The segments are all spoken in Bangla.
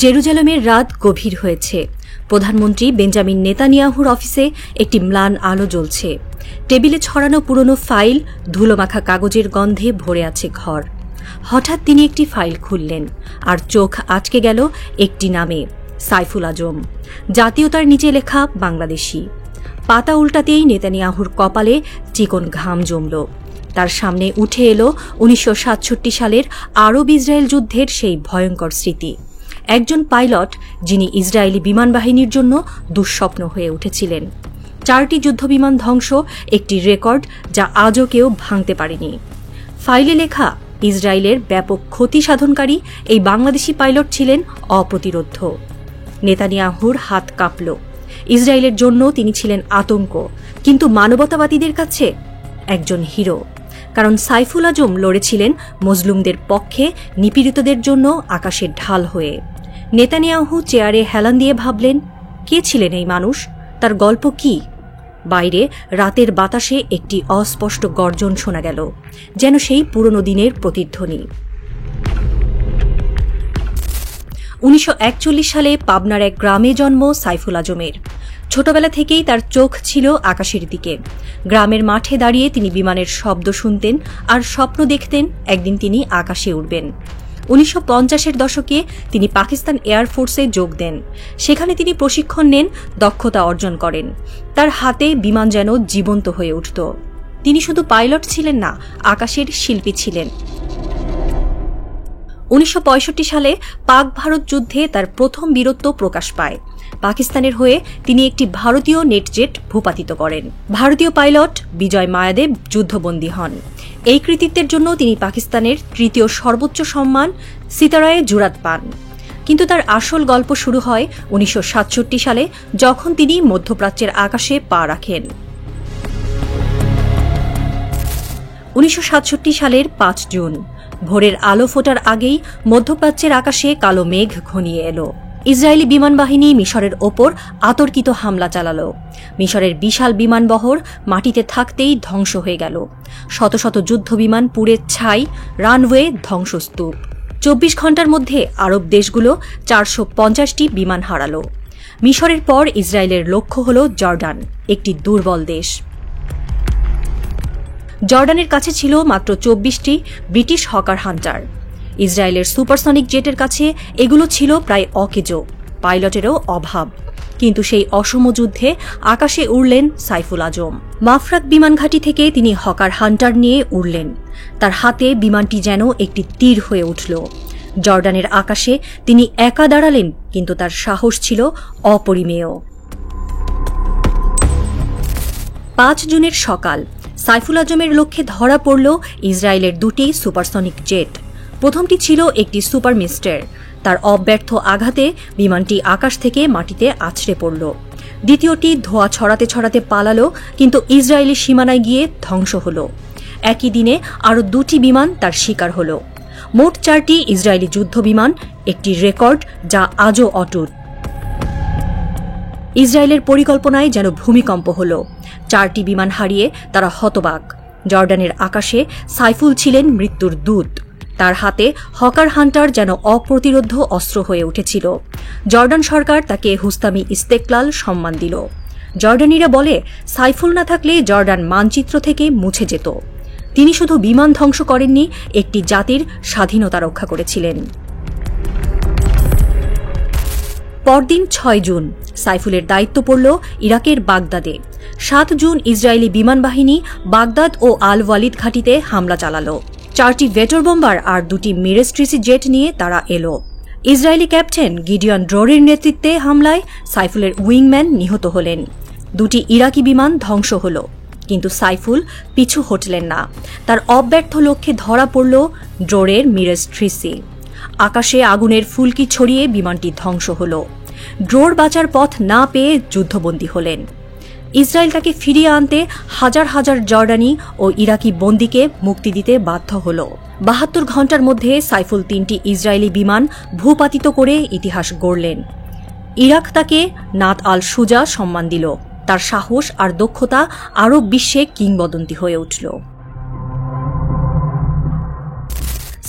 জেরুজালেমের রাত গভীর হয়েছে। প্রধানমন্ত্রী বেঞ্জামিন নেতানিয়াহুর অফিসে একটি ম্লান আলো জ্বলছে। টেবিলে ছড়ানো পুরনো ফাইল, ধুলোমাখা কাগজের গন্ধে ভরে আছে ঘর। হঠাৎ তিনি একটি ফাইল খুললেন, আর চোখ আটকে গেল একটি নামে, সাইফুল আজম। জাতীয়তার নিচে লেখা বাংলাদেশি। পাতা উল্টাতেই নেতানিয়াহুর কপালে চিকন ঘাম জমল। তার সামনে উঠে এলো 1967 সালের আরব ইসরায়েল যুদ্ধের সেই ভয়ঙ্কর স্মৃতি। একজন পাইলট যিনি ইসরায়েলি বিমান বাহিনীর জন্য দুঃস্বপ্ন হয়ে উঠেছিলেন। 4টি যুদ্ধবিমান ধ্বংস, একটি রেকর্ড যা আজও কেউ ভাঙতে পারেনি। ফাইলে লেখা ইসরায়েলের ব্যাপক ক্ষতি সাধনকারী এই বাংলাদেশি পাইলট ছিলেন অপ্রতিরোধ্য। নেতানিয়াহুর হাত কাঁপল। ইসরায়েলের জন্য তিনি ছিলেন আতঙ্ক, কিন্তু মানবতাবাদীদের কাছে একজন হিরো। কারণ সাইফুল আজম লড়েছিলেন মজলুমদের পক্ষে, নিপীড়িতদের জন্য আকাশের ঢাল হয়ে। নেতানিয়াহু চেয়ারে হেলান দিয়ে ভাবলেন, কে ছিলেন এই মানুষ? তার গল্প কি? বাইরে রাতের বাতাসে একটি অস্পষ্ট গর্জন শোনা গেল, যেন সেই পুরনো দিনের প্রতিধ্বনি। 1941 সালে পাবনার এক গ্রামে জন্ম সাইফুল আজমের। ছোটবেলা থেকেই তার চোখ ছিল আকাশের দিকে। গ্রামের মাঠে দাঁড়িয়ে তিনি বিমানের শব্দ শুনতেন আর স্বপ্ন দেখতেন একদিন তিনি আকাশে উড়বেন। 1950-এর দশকে তিনি পাকিস্তান এয়ারফোর্সে যোগ দেন। সেখানে তিনি প্রশিক্ষণ নেন, দক্ষতা অর্জন করেন। তার হাতে বিমান যেন জীবন্ত হয়ে উঠত। তিনি শুধু পাইলট ছিলেন না, আকাশের শিল্পী ছিলেন। 1965 সালে পাক ভারত যুদ্ধে তার প্রথম বীরত্ব প্রকাশ পায়। পাকিস্তানের হয়ে তিনি একটি ভারতীয় নেটজেট ভূপাতিত করেন। ভারতীয় পাইলট বিজয় মায়াদেব যুদ্ধবন্দী হন। এই কৃতিত্বের জন্য তিনি পাকিস্তানের 3য় সর্বোচ্চ সম্মান সিতারায়ে জুরাত পান। কিন্তু তার আসল গল্প শুরু হয় 1967 সালে, যখন তিনি মধ্যপ্রাচ্যের আকাশে পা রাখেন। 1967 সালের 5 জুন ভোরের আলো ফোটার আগেই মধ্যপ্রাচ্যের আকাশে কালো মেঘ ঘনিয়ে এলো। ইসরায়েলি বিমান বাহিনী মিশরের ওপর আতর্কিত হামলা চালাল। মিশরের বিশাল বিমানবহর মাটিতে থাকতেই ধ্বংস হয়ে গেল। শত শত যুদ্ধবিমান পুড়ে ছাই, রানওয়ে ধ্বংসস্তূপ। 24 ঘণ্টার মধ্যে আরব দেশগুলো 450টি বিমান হারাল। মিশরের পর ইসরায়েলের লক্ষ্য হল জর্ডান, একটি দুর্বল দেশ। জর্ডানের কাছে ছিল মাত্র 24টি ব্রিটিশ হকার হান্টার। ইসরায়েলের সুপারসনিক জেটের কাছে এগুলো ছিল প্রায় অকেজো, পাইলটেরও অভাব। কিন্তু সেই অসম যুদ্ধে আকাশে উড়লেন সাইফুল আজম। মাফরাত বিমান ঘাঁটি থেকে তিনি হকার হান্টার নিয়ে উড়লেন। তার হাতে বিমানটি যেন একটি তীর হয়ে উঠল। জর্ডানের আকাশে তিনি একা দাঁড়ালেন, কিন্তু তার সাহস ছিল অপরিমেয়। 5 জুনের সকাল সাইফুল আজমের লক্ষ্যে ধরা পড়ল ইসরায়েলের 2টি সুপারসনিক জেট। প্রথমটি ছিল একটি সুপার মিস্টার। তার অব্যর্থ আঘাতে বিমানটি আকাশ থেকে মাটিতে আছড়ে পড়ল। দ্বিতীয়টি ধোঁয়া ছড়াতে ছড়াতে পালালো, কিন্তু ইসরায়েলি সীমানায় গিয়ে ধ্বংস হল। একই দিনে আরও 2টি বিমান তার শিকার হল। মোট 4টি ইসরায়েলি যুদ্ধবিমান, একটি রেকর্ড যা আজও অটুট। ইসরায়েলের পরিকল্পনায় যেন ভূমিকম্প হল। 4টি বিমান হারিয়ে তারা হতবাক। জর্ডানের আকাশে সাইফুল ছিলেন মৃত্যুর দূত। তার হাতে হকার হান্টার যেন অপ্রতিরোধ্য অস্ত্র হয়ে উঠেছিল। জর্ডান সরকার তাকে হুস্তামি ইস্তেকলাল সম্মান দিল। জর্ডানিরা বলে, সাইফুল না থাকলে জর্ডান মানচিত্র থেকে মুছে যেত। তিনি শুধু বিমান ধ্বংস করেননি, একটি জাতির স্বাধীনতা রক্ষা করেছিলেন। পরদিন 6 জুন সাইফুলের দায়িত্ব পড়ল ইরাকের বাগদাদে। 7 জুন ইসরায়েলি বিমান বাহিনী বাগদাদ ও আল ওয়ালিদ ঘাঁটিতে হামলা চালাল। 4টি ভেটর বোম্বার আর 2টি মিরেজ 3C জেট নিয়ে তারা এলো। ইসরায়েলি ক্যাপ্টেন গিডিয়ন ড্রোরের নেতৃত্বে হামলায় সাইফুলের উইংম্যান নিহত হলেন। 2টি ইরাকি বিমান ধ্বংস হল, কিন্তু সাইফুল পিছু হটলেন না। তার অব্যর্থ লক্ষ্যে ধরা পড়ল ড্রোরের মিরেজ 3C। আকাশে আগুনের ফুলকি ছড়িয়ে বিমানটি ধ্বংস হল। ড্রোর বাঁচার পথ না পেয়ে যুদ্ধবন্দী হলেন। ইসরায়েল তাকে ফিরিয়ে আনতে হাজার হাজার জর্ডানি ও ইরাকি বন্দীকে মুক্তি দিতে বাধ্য হল। 72 ঘণ্টার মধ্যে সাইফুল 3টি ইসরায়েলি বিমান ভূপাতিত করে ইতিহাস গড়লেন। ইরাক তাকে নাত আল সুজা সম্মান দিল। তার সাহস আর দক্ষতা আরব বিশ্বে কিংবদন্তি হয়ে উঠল।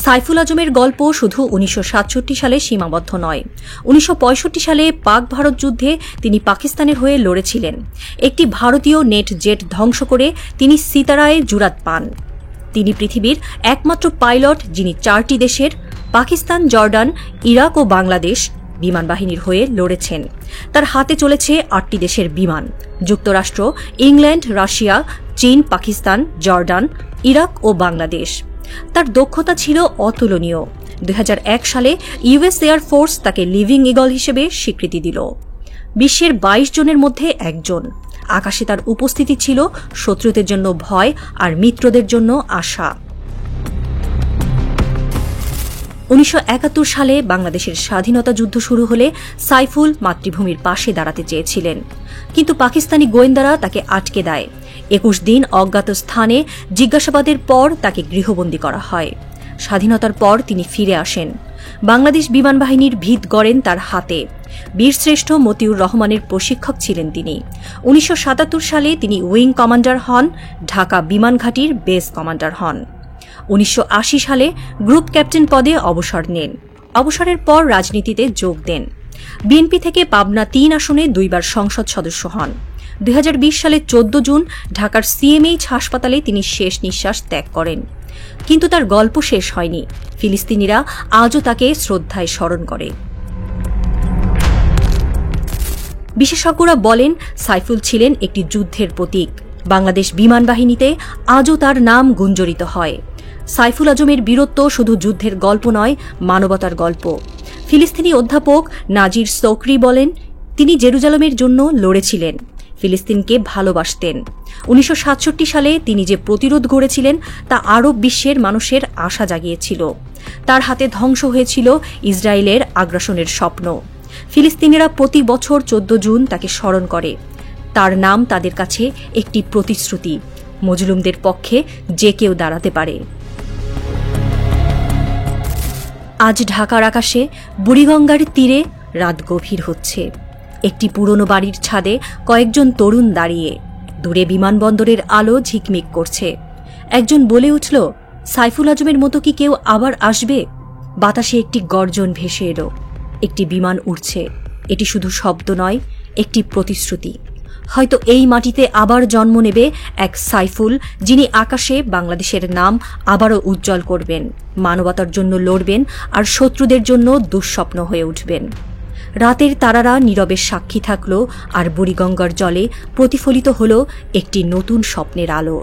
সাইফুল আজমের গল্প শুধু 1967 সালে সীমাবদ্ধ নয়। 1965 সালে পাক ভারত যুদ্ধে তিনি পাকিস্তানের হয়ে লড়েছিলেন। একটি ভারতীয় নেট জেট ধ্বংস করে তিনি সিতারায় জুরাত পান। তিনি পৃথিবীর একমাত্র পাইলট যিনি 4টি দেশের পাকিস্তান, জর্ডান, ইরাক ও বাংলাদেশ বিমান বাহিনীর হয়ে লড়েছেন। তার হাতে চলেছে 8টি দেশের বিমান: যুক্তরাষ্ট্র, ইংল্যান্ড, রাশিয়া, চীন, পাকিস্তান, জর্ডান, ইরাক ও বাংলাদেশ। তার দক্ষতা ছিল অতুলনীয়। 2001 সালে ইউএস এয়ার ফোর্স তাকে লিভিং ইগল হিসেবে স্বীকৃতি দিল। বিশ্বের 22 জনের মধ্যে একজন। আকাশে তার উপস্থিতি ছিল শত্রুদের জন্য ভয় আর মিত্রদের জন্য আশা। 1971 সালে বাংলাদেশের স্বাধীনতা যুদ্ধ শুরু হলে সাইফুল মাতৃভূমির পাশে দাঁড়াতে চেয়েছিলেন, কিন্তু পাকিস্তানি গোয়েন্দারা তাকে আটকে দেয়। 21 দিন অজ্ঞাত স্থানে জিজ্ঞাসাবাদের পর তাকে গৃহবন্দী করা হয়। স্বাধীনতার পর তিনি ফিরে আসেন। বাংলাদেশ বিমান বাহিনীর ভিত গড়েন তার হাতে। বীরশ্রেষ্ঠ মতিউর রহমানের প্রশিক্ষক ছিলেন তিনি। 1977 সালে তিনি উইং কমান্ডার হন, ঢাকা বিমান ঘাঁটির বেস কমান্ডার হন। 1980 সালে গ্রুপ ক্যাপ্টেন পদে অবসর নেন। অবসরের পর রাজনীতিতে যোগ দেন। বিএনপি থেকে পাবনা 3 আসনে 2 বার সংসদ সদস্য হন। 2020 সালে 14 জুন ঢাকার সিএমএইচ হাসপাতালে তিনি শেষ নিঃশ্বাস ত্যাগ করেন। কিন্তু তার গল্প শেষ হয়নি। ফিলিস্তিনিরা আজও তাকে শ্রদ্ধায় স্মরণ করে। বিশেষজ্ঞরা বলেন, সাইফুল ছিলেন একটি যুদ্ধের প্রতীক। বাংলাদেশ বিমান বাহিনীতে আজও তার নাম গুঞ্জরিত হয়। সাইফুল আজমের বীরত্ব শুধু যুদ্ধের গল্প নয়, মানবতার গল্প। ফিলিস্তিনি অধ্যাপক নাজির সৌকরি বলেন, তিনি জেরুজালেমের জন্য লড়েছিলেন, ফিলিস্তিনকে ভালোবাসতেন। 1967 সালে তিনি যে প্রতিরোধ গড়েছিলেন তা আরব বিশ্বের মানুষের আশা জাগিয়েছিল। তার হাতে ধ্বংস হয়েছিল ইসরায়েলের আগ্রাসনের স্বপ্ন। ফিলিস্তিনিরা প্রতি বছর 14 জুন তাকে স্মরণ করে। তার নাম তাদের কাছে একটি প্রতিশ্রুতি, মজলুমদের পক্ষে যে কেউ দাঁড়াতে পারে। আজ ঢাকার আকাশে বুড়িগঙ্গার তীরে রাত গভীর হচ্ছে। একটি পুরনো বাড়ির ছাদে কয়েকজন তরুণ দাঁড়িয়ে। দূরে বিমানবন্দরের আলো ঝিকমিক করছে। একজন বলে উঠল, সাইফুল আজমের মতো কি কেউ আবার আসবে? বাতাসে একটি গর্জন ভেসে এলো। একটি বিমান উড়ছে। এটি শুধু শব্দ নয়, একটি প্রতিশ্রুতি। হয়তো এই মাটিতে আবার জন্ম নেবে এক সাইফুল, যিনি আকাশে বাংলাদেশের নাম আবারও উজ্জ্বল করবেন, মানবতার জন্য লড়বেন আর শত্রুদের জন্য দুঃস্বপ্ন হয়ে উঠবেন। রাতের তারারা নীরবে সাক্ষী থাকল, আর বুড়িগঙ্গার জলে প্রতিফলিত হল একটি নতুন স্বপ্নের আলো।